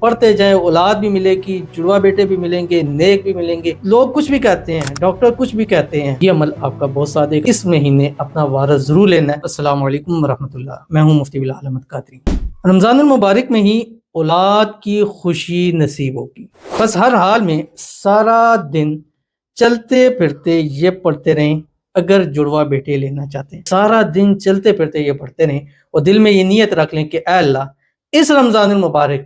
پڑھتے جائیں، اولاد بھی ملے گی، جڑوا بیٹے بھی ملیں گے، نیک بھی ملیں گے۔ لوگ کچھ بھی کہتے ہیں، ڈاکٹر کچھ بھی کہتے ہیں، یہ عمل آپ کا بہت سادہ ہے۔ اس مہینے اپنا وارث ضرور لینا ہے۔ السلام علیکم ورحمۃ اللہ، میں ہوں مفتی بلال احمد قادری۔ رمضان المبارک میں ہی اولاد کی خوشی نصیب ہوگی، بس ہر حال میں سارا دن چلتے پھرتے یہ پڑھتے رہیں۔ اگر جڑوا بیٹے لینا چاہتے ہیں، سارا دن چلتے پھرتے یہ پڑھتے رہیں اور دل میں یہ نیت رکھ لیں کہ اے اللہ، اس رمضان المبارک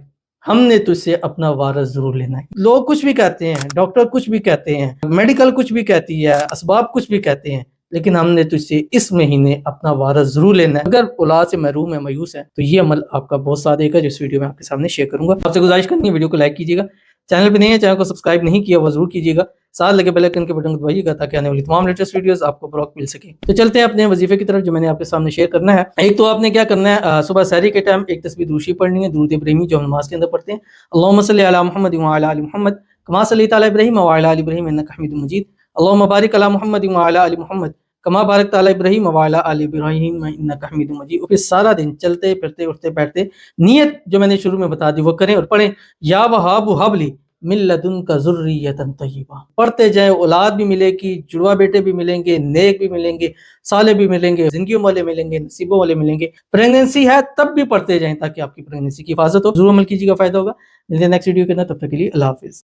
ہم نے تجھ سے اپنا وارث ضرور لینا ہے۔ لوگ کچھ بھی کہتے ہیں، ڈاکٹر کچھ بھی کہتے ہیں، میڈیکل کچھ بھی کہتی ہے، اسباب کچھ بھی کہتے ہیں، لیکن ہم نے تجھ سے اس مہینے اپنا وارث ضرور لینا ہے۔ اگر اولاد سے محروم ہے، مایوس ہے، تو یہ عمل آپ کا بہت سادہ ہے، جو اس ویڈیو میں آپ کے سامنے شیئر کروں گا۔ آپ سے گزارش کرنی ہے ویڈیو کو لائک کیجیے گا، چینل پہ نہیں ہے چینل کو سبسکرائب نہیں کیا وہ ضرور کیجیے گا، ساتھ لگے بیل آئیکن کے بٹن کو دبائیے گا تاکہ آنے والی تمام لیٹسٹ ویڈیوز آپ کو بروقت مل سکے۔ تو چلتے ہیں اپنے وظیفے کی طرف جو میں نے آپ کے سامنے شیئر کرنا ہے۔ ایک تو آپ نے کیا کرنا ہے، صبح سحری کے ٹائم ایک تسبیح دروشی پڑھنی ہے، درود ابراہیمی جو ہم نماز کے اندر پڑھتے ہیں۔ اللہم صلی علی محمد وعلی آل محمد کما صلیت علی ابراہیم وعلی آل ابراہیم انک حمید مجید۔ اللہم بارک علی محمد وعلی آل محمد کما بارکت علی ابراہیم وعلی آل ابراہیم انک حمید مجید۔ اور پھر سارا دن چلتے پھرتے اٹھتے بیٹھتے نیت جو میں نے شروع میں بتا دی وہ کریں اور پڑھیں، یا وہاب ہب لی من لدنک ذریۃ طیبہ۔ پڑھتے جائیں، اولاد بھی ملے گی، جڑوا بیٹے بھی ملیں گے، نیک بھی ملیں گے، صالح بھی ملیں گے، زندگیوں والے ملیں گے، نصیبوں والے ملیں گے۔ پریگننسی ہے تب بھی پڑھتے جائیں تاکہ آپ کی پریگننسی کی حفاظت ہو۔ ضرور عمل کیجیے گا، فائدہ ہوگا۔ ملتے ہیں نیکسٹ ویڈیو کے اندر، تب تک کے لیے اللہ حافظ۔